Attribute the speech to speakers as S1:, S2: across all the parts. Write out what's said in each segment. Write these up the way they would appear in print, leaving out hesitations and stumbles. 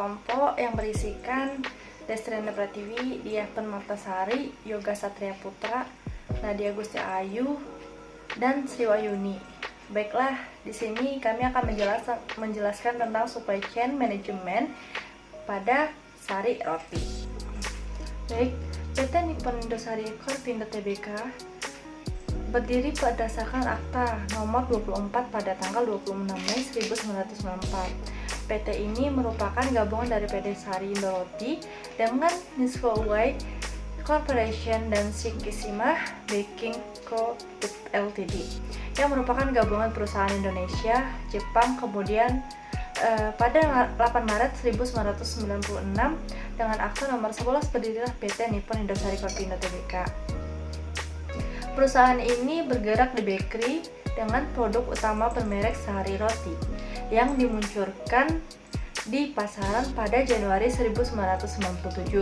S1: kelompok yang berisikan Destrena Pratiwi, Diah Permatasari, Yoga Satria Putra, Nadia Gusti Ayu, dan Sri Wahyuni. Baiklah, di sini kami akan menjelaskan tentang supply chain management pada sari roti. Baik, PT Nippon Indosari Korpindo Tbk berdiri berdasarkan Akta Nomor 24 pada tanggal 26 Mei 1994. PT ini merupakan gabungan dari PT Sari Indoroti dengan Nisco White Corporation dan Shikishima Baking Co. Ltd. yang merupakan gabungan perusahaan Indonesia, Jepang, kemudian pada 8 Maret 1996 dengan Akta Nomor 11 berdirilah PT Nippon Indosari Korpindo Tbk. Perusahaan ini bergerak di bakery dengan produk utama bermerek Sari Roti yang dimunculkan di pasaran pada Januari 1997.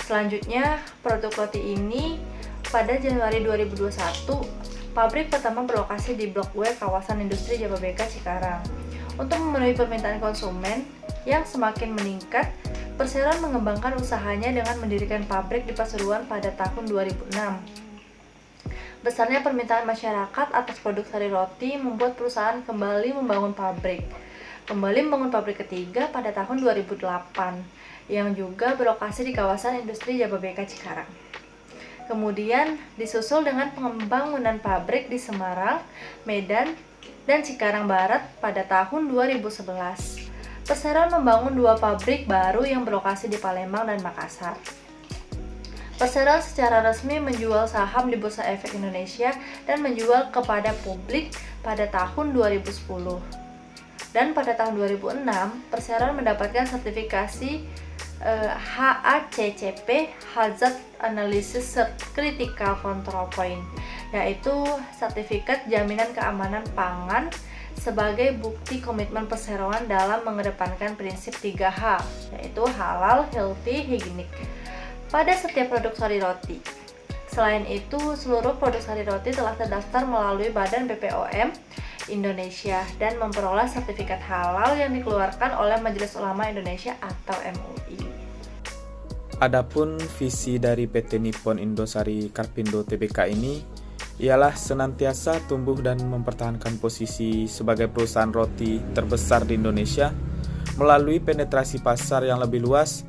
S1: Selanjutnya, produk roti ini pada Januari 2021, pabrik pertama berlokasi di Blok W kawasan industri Jababeka Cikarang. Untuk memenuhi permintaan konsumen yang semakin meningkat, Perseroan mengembangkan usahanya dengan mendirikan pabrik di Pasuruan pada tahun 2006. Besarnya permintaan masyarakat atas produk sari roti membuat perusahaan kembali membangun pabrik. Kembali membangun pabrik ketiga pada tahun 2008, yang juga berlokasi di kawasan industri Jababeka Cikarang. Kemudian disusul dengan pembangunan pabrik di Semarang, Medan, dan Cikarang Barat pada tahun 2011. Perseroan membangun 2 pabrik baru yang berlokasi di Palembang dan Makassar. Perseroan secara resmi menjual saham di Bursa Efek Indonesia dan menjual kepada publik pada tahun 2010. Dan pada tahun 2006, Perseroan mendapatkan sertifikasi HACCP Hazard Analysis Critical Control Point, yaitu sertifikat jaminan keamanan pangan sebagai bukti komitmen Perseroan dalam mengedepankan prinsip 3H, yaitu halal, healthy, hygienic pada setiap produk sari roti. Selain itu, seluruh produk sari roti telah terdaftar melalui Badan BPOM Indonesia dan memperoleh sertifikat halal yang dikeluarkan oleh Majelis Ulama Indonesia atau MUI.
S2: Adapun visi dari PT Nippon Indosari Korpindo Tbk ini ialah senantiasa tumbuh dan mempertahankan posisi sebagai perusahaan roti terbesar di Indonesia melalui penetrasi pasar yang lebih luas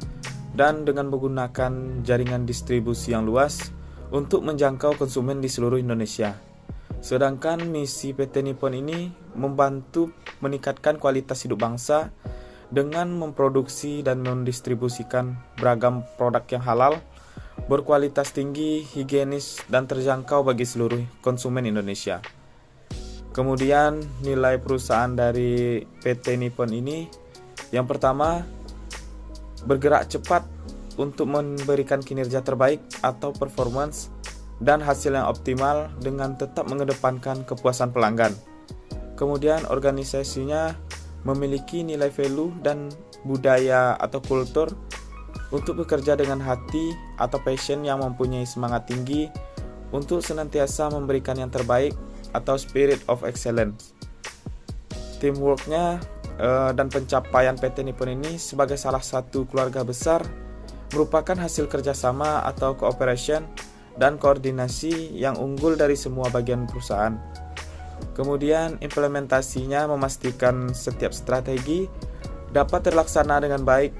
S2: dan dengan menggunakan jaringan distribusi yang luas untuk menjangkau konsumen di seluruh Indonesia. Sedangkan misi PT Nippon ini membantu meningkatkan kualitas hidup bangsa dengan memproduksi dan mendistribusikan beragam produk yang halal, berkualitas tinggi, higienis, dan terjangkau bagi seluruh konsumen Indonesia. Kemudian nilai perusahaan dari PT Nippon ini, yang pertama, bergerak cepat untuk memberikan kinerja terbaik atau performance dan hasil yang optimal dengan tetap mengedepankan kepuasan pelanggan. Kemudian organisasinya memiliki nilai value dan budaya atau kultur untuk bekerja dengan hati atau passion yang mempunyai semangat tinggi untuk senantiasa memberikan yang terbaik atau spirit of excellence. Teamworknya dan pencapaian PT Nippon ini sebagai salah satu keluarga besar merupakan hasil kerjasama atau cooperation dan koordinasi yang unggul dari semua bagian perusahaan. Kemudian implementasinya memastikan setiap strategi dapat terlaksana dengan baik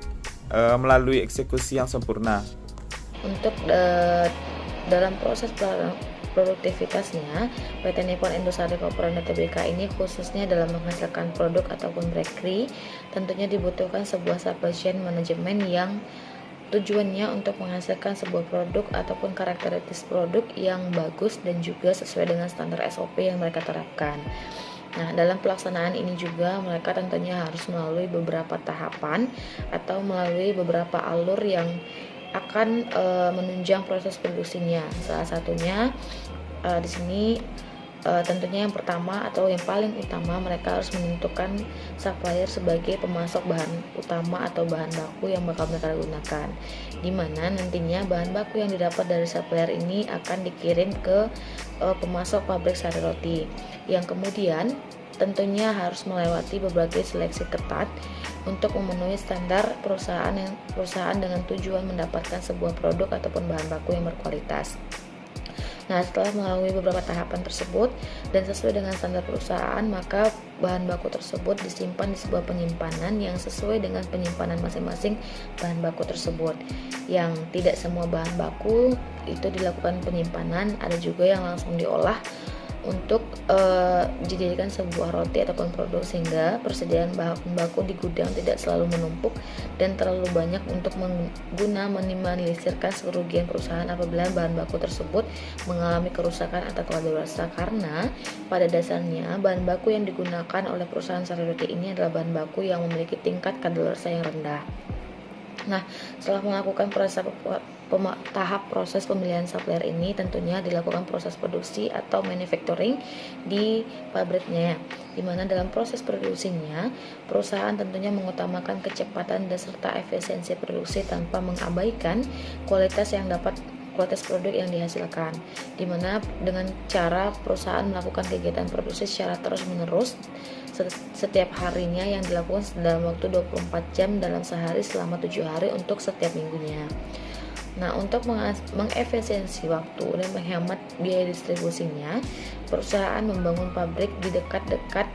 S2: melalui eksekusi yang sempurna.
S3: Untuk dalam proses produktivitasnya, PT Nippon Indosari Korpindo Tbk ini khususnya dalam menghasilkan produk ataupun bakery, tentunya dibutuhkan sebuah supply chain manajemen yang tujuannya untuk menghasilkan sebuah produk ataupun karakteristik produk yang bagus dan juga sesuai dengan standar SOP yang mereka terapkan. Nah, dalam pelaksanaan ini juga mereka tentunya harus melalui beberapa tahapan atau melalui beberapa alur yang akan menunjang proses produksinya. Salah satunya di sini tentunya yang pertama atau yang paling utama, mereka harus menentukan supplier sebagai pemasok bahan utama atau bahan baku yang bakal mereka gunakan, di mana nantinya bahan baku yang didapat dari supplier ini akan dikirim ke pemasok pabrik sari roti, yang kemudian tentunya harus melewati berbagai seleksi ketat untuk memenuhi standar perusahaan dengan tujuan mendapatkan sebuah produk ataupun bahan baku yang berkualitas. Nah, setelah melalui beberapa tahapan tersebut dan sesuai dengan standar perusahaan, maka bahan baku tersebut disimpan di sebuah penyimpanan yang sesuai dengan penyimpanan masing-masing bahan baku tersebut. Yang tidak semua bahan baku itu dilakukan penyimpanan, ada juga yang langsung diolah untuk dijadikan sebuah roti ataupun produk, sehingga persediaan bahan baku di gudang tidak selalu menumpuk dan terlalu banyak untuk meminimalisirkan kerugian perusahaan apabila bahan baku tersebut mengalami kerusakan atau kadaluarsa, karena pada dasarnya bahan baku yang digunakan oleh perusahaan sari roti ini adalah bahan baku yang memiliki tingkat kadaluarsa yang rendah. Nah, setelah melakukan tahap proses pemilihan supplier ini, tentunya dilakukan proses produksi atau manufacturing di pabriknya, di mana dalam proses produksinya perusahaan tentunya mengutamakan kecepatan dan serta efisiensi produksi tanpa mengabaikan kualitas produk yang dihasilkan, di mana dengan cara perusahaan melakukan kegiatan produksi secara terus-menerus setiap harinya yang dilakukan dalam waktu 24 jam dalam sehari selama 7 hari untuk setiap minggunya. Nah, untuk mengefisiensi waktu dan menghemat biaya distribusinya, perusahaan membangun pabrik di dekat-dekat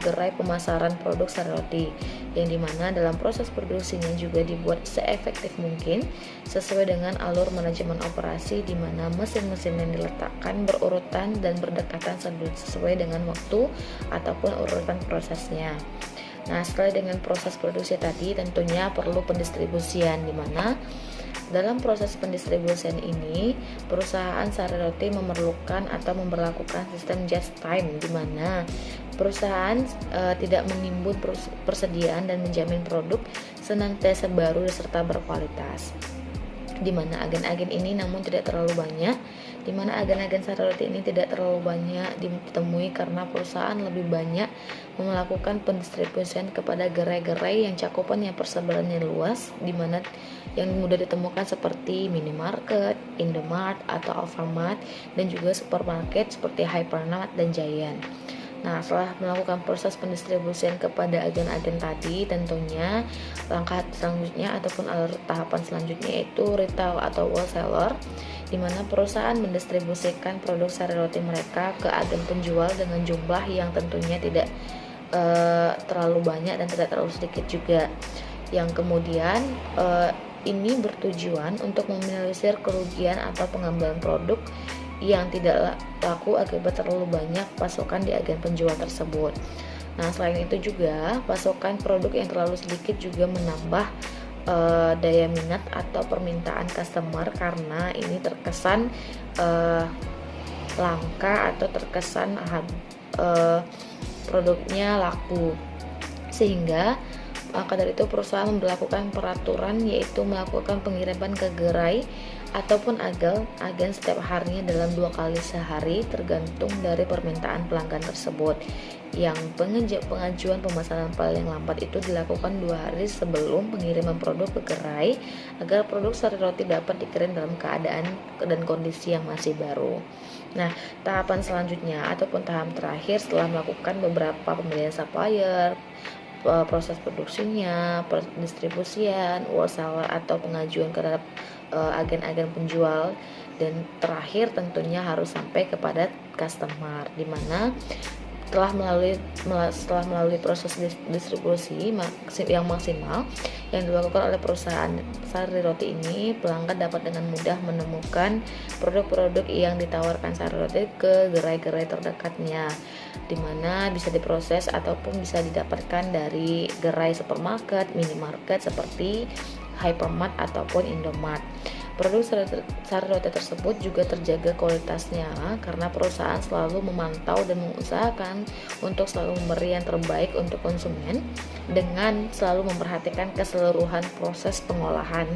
S3: gerai pemasaran produk sari roti, yang dimana dalam proses produksinya juga dibuat seefektif mungkin sesuai dengan alur manajemen operasi, di mana mesin-mesin yang diletakkan berurutan dan berdekatan sesuai dengan waktu ataupun urutan prosesnya. Nah, setelah dengan proses produksi tadi, tentunya perlu pendistribusian, di mana dalam proses pendistribusian ini, perusahaan sari roti memerlukan atau memberlakukan sistem just time, di mana perusahaan tidak menimbun persediaan dan menjamin produk senantiasa baru serta berkualitas. Di mana agen-agen ini namun tidak terlalu banyak, di mana agen-agen sari roti ini tidak terlalu banyak ditemui karena perusahaan lebih banyak melakukan pendistribusian kepada gerai-gerai yang cakupan persebarannya luas, di mana yang mudah ditemukan seperti minimarket, Indomart atau Alfamart, dan juga supermarket seperti Hypermart dan Giant. Nah, setelah melakukan proses pendistribusian kepada agen-agen tadi, tentunya langkah selanjutnya ataupun alur tahapan selanjutnya yaitu retail atau wholesaler, di mana perusahaan mendistribusikan produk sari roti mereka ke agen penjual dengan jumlah yang tentunya tidak terlalu banyak dan tidak terlalu sedikit juga, yang kemudian ini bertujuan untuk meminimalisir kerugian atau pengambilan produk yang tidak laku akibat terlalu banyak pasokan di agen penjual tersebut. Nah, selain itu juga pasokan produk yang terlalu sedikit juga menambah daya minat atau permintaan customer, karena ini terkesan langka atau terkesan produknya laku, sehingga maka dari itu perusahaan memberlakukan peraturan yaitu melakukan pengiriman ke gerai ataupun agen setiap harinya dalam 2 kali sehari tergantung dari permintaan pelanggan tersebut. Yang pengajuan pemesanan paling lambat itu dilakukan 2 hari sebelum pengiriman produk ke gerai agar produk sari roti dapat dikirim dalam keadaan dan kondisi yang masih baru. Nah, tahapan selanjutnya ataupun tahap terakhir setelah melakukan beberapa pemilihan supplier, proses produksinya, pendistribusian, wholesaler atau pengajuan terhadap agen-agen penjual, dan terakhir tentunya harus sampai kepada customer, di mana setelah melalui proses distribusi yang maksimal yang dilakukan oleh perusahaan sari roti ini, pelanggan dapat dengan mudah menemukan produk-produk yang ditawarkan sari roti ke gerai-gerai terdekatnya, di mana bisa diproses ataupun bisa didapatkan dari gerai supermarket, minimarket seperti Hypermart ataupun Indomart. Produk sari roti tersebut juga terjaga kualitasnya karena perusahaan selalu memantau dan mengusahakan untuk selalu memberi yang terbaik untuk konsumen dengan selalu memperhatikan keseluruhan proses pengolahan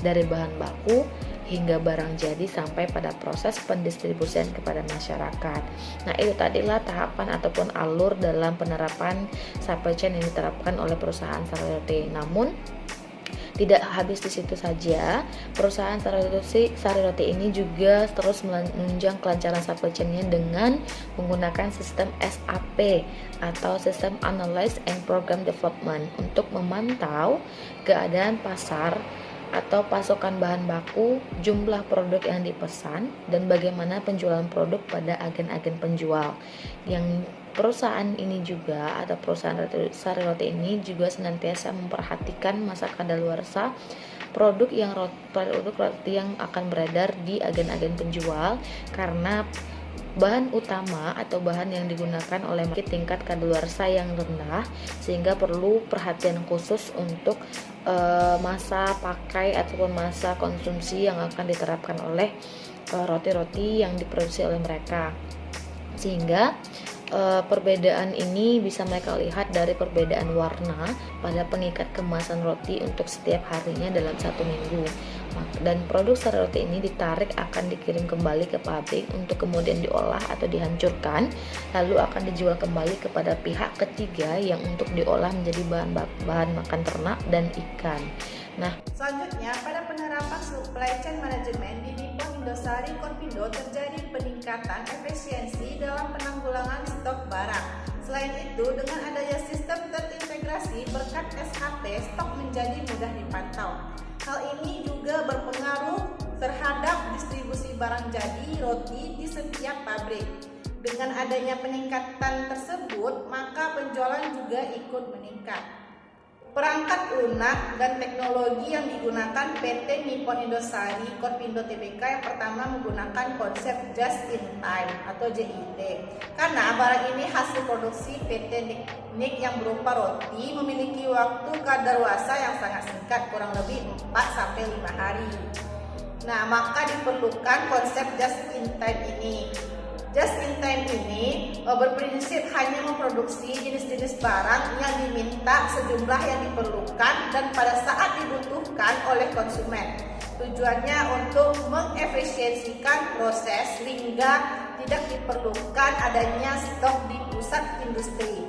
S3: dari bahan baku hingga barang jadi sampai pada proses pendistribusian kepada masyarakat. Nah, itu tadilah tahapan ataupun alur dalam penerapan supply chain yang diterapkan oleh perusahaan sari roti. Namun Tidak habis di situ saja, perusahaan Sari Roti ini juga terus menunjang kelancaran supply chain-nya dengan menggunakan sistem SAP atau System Analysis and Program Development untuk memantau keadaan pasar atau pasokan bahan baku, jumlah produk yang dipesan, dan bagaimana penjualan produk pada agen-agen penjual. Yang perusahaan ini juga atau perusahaan Sari Roti ini juga senantiasa memperhatikan masa kadaluarsa produk roti yang akan beredar di agen-agen penjual, karena bahan utama atau bahan yang digunakan oleh mereka tingkat kadaluarsa yang rendah, sehingga perlu perhatian khusus untuk masa pakai ataupun masa konsumsi yang akan diterapkan oleh roti-roti yang diproduksi oleh mereka. Sehingga perbedaan ini bisa mereka lihat dari perbedaan warna pada pengikat kemasan roti untuk setiap harinya dalam 1 minggu. Dan produk Sari Roti ini ditarik akan dikirim kembali ke pabrik untuk kemudian diolah atau dihancurkan, lalu akan dijual kembali kepada pihak ketiga yang untuk diolah menjadi bahan makan ternak dan ikan. Nah,
S4: selanjutnya pada penerapan supply chain management di Nippon Indosari Korpindo terjadi peningkatan efisiensi dalam penanggulangan stok barang. Selain itu, dengan adanya sistem terintegrasi berkat SAP, stok menjadi mudah dipantau. Hal ini juga berpengaruh terhadap distribusi barang jadi roti di setiap pabrik. Dengan adanya peningkatan tersebut, maka penjualan juga ikut meningkat. Perangkat lunak dan teknologi yang digunakan PT Nippon Indosari Korpindo Tbk yang pertama menggunakan konsep just in time atau JIT. Karena barang ini hasil produksi PT NIK yang berupa roti memiliki waktu kadaluarsa yang sangat singkat, kurang lebih 4-5 hari. Nah, maka diperlukan konsep just in time ini. Just in time ini berprinsip hanya memproduksi jenis-jenis barang yang diminta sejumlah yang diperlukan dan pada saat dibutuhkan oleh konsumen. Tujuannya untuk mengefisiensikan proses sehingga tidak diperlukan adanya stok di pusat industri.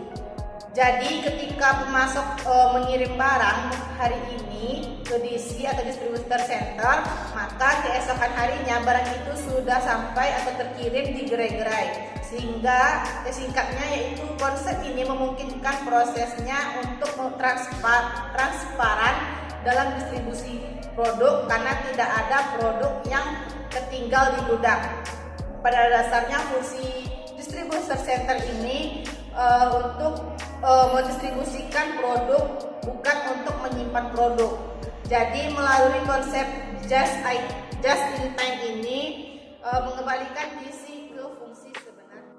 S4: Jadi ketika pemasok mengirim barang hari ini ke DC atau distributor center, maka keesokan harinya barang itu sudah sampai atau terkirim di gerai-gerai. Sehingga singkatnya yaitu konsep ini memungkinkan prosesnya untuk transparan dalam distribusi produk karena tidak ada produk yang ketinggal di gudang. Pada dasarnya fungsi distributor center ini untuk mendistribusikan produk, bukan untuk menyimpan produk. Jadi melalui konsep just in time ini mengembalikan gizi ke fungsi sebenarnya.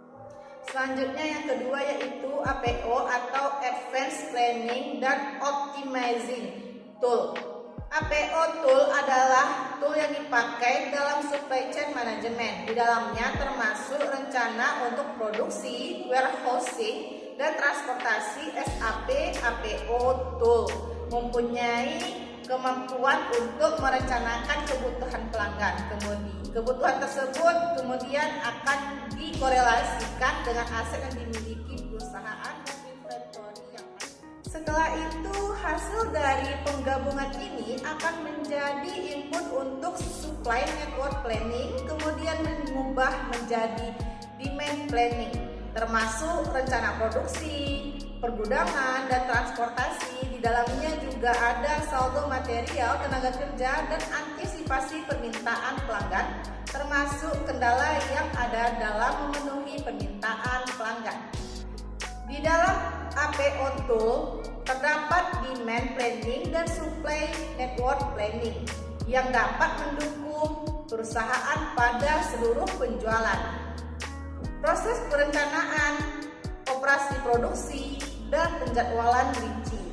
S4: Selanjutnya yang kedua yaitu APO atau Advanced Planning dan Optimizing Tool. APO tool adalah tool yang dipakai dalam supply chain management. Di dalamnya termasuk rencana untuk produksi, warehousing, dan transportasi. SAP APO tool mempunyai kemampuan untuk merencanakan kebutuhan pelanggan. Kebutuhan tersebut kemudian akan dikorelasikan dengan aset yang dimiliki perusahaan dan inventory yang ada. Setelah itu, hasil dari penggabungan ini akan menjadi input untuk supply network planning, kemudian mengubah menjadi demand planning, termasuk rencana produksi, pergudangan, dan transportasi. Di dalamnya juga ada saldo material, tenaga kerja, dan antisipasi permintaan pelanggan, termasuk kendala yang ada dalam memenuhi permintaan pelanggan. Di dalam APO tool terdapat demand planning dan supply network planning yang dapat mendukung perusahaan pada seluruh penjualan. Proses perencanaan, operasi produksi, dan penjadwalan rinci.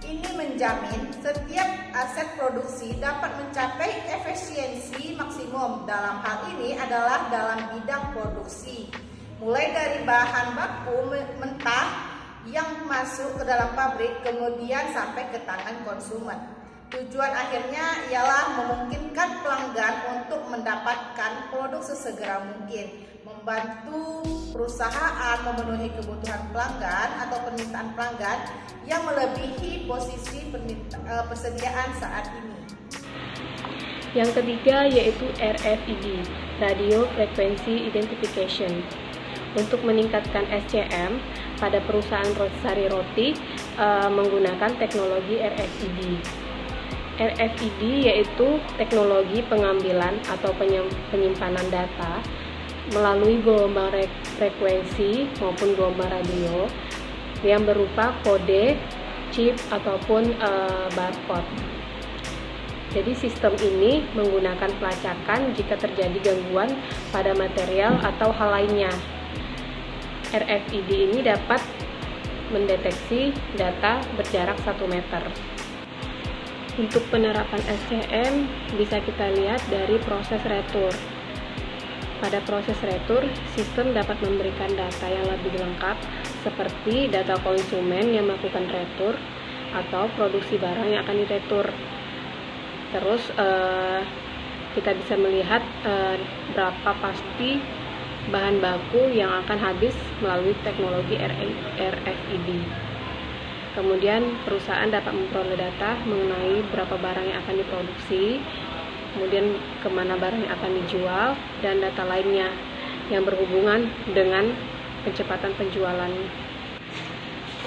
S4: Ini menjamin setiap aset produksi dapat mencapai efisiensi maksimum. Dalam hal ini adalah dalam bidang produksi, mulai dari bahan baku mentah yang masuk ke dalam pabrik kemudian sampai ke tangan konsumen. Tujuan akhirnya ialah memungkinkan pelanggan untuk mendapatkan produk sesegera mungkin, membantu perusahaan memenuhi kebutuhan pelanggan atau permintaan pelanggan yang melebihi posisi persediaan saat ini.
S5: Yang ketiga yaitu RFID, Radio Frequency Identification. Untuk meningkatkan SCM pada perusahaan Sari Roti menggunakan teknologi RFID. RFID yaitu teknologi pengambilan atau penyimpanan data melalui gelombang frekuensi maupun gelombang radio yang berupa kode, chip ataupun barcode. Jadi sistem ini menggunakan pelacakan jika terjadi gangguan pada material atau hal lainnya. RFID ini dapat mendeteksi data berjarak 1 meter. Untuk penerapan SCM bisa kita lihat dari proses retur. Pada proses retur, sistem dapat memberikan data yang lebih lengkap seperti data konsumen yang melakukan retur atau produksi barang yang akan diretur. Terus kita bisa melihat berapa pasti bahan baku yang akan habis melalui teknologi RFID. Kemudian perusahaan dapat memperoleh data mengenai berapa barang yang akan diproduksi, kemudian kemana barang yang akan dijual, dan data lainnya yang berhubungan dengan kecepatan penjualan.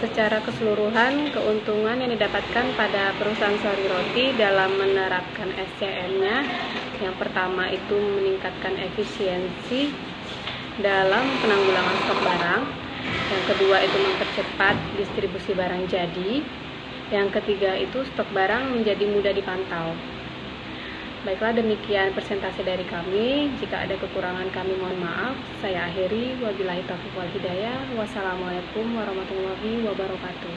S5: Secara keseluruhan, keuntungan yang didapatkan pada perusahaan Sari Roti dalam menerapkan SCM-nya, yang pertama itu meningkatkan efisiensi dalam penanggulangan stok barang, yang kedua itu mempercepat distribusi barang jadi, yang ketiga itu stok barang menjadi mudah dipantau. Baiklah, demikian presentasi dari kami. Jika ada kekurangan kami mohon maaf. Saya akhiri, wabillahi taufiq wal hidayah. Wassalamualaikum warahmatullahi wabarakatuh.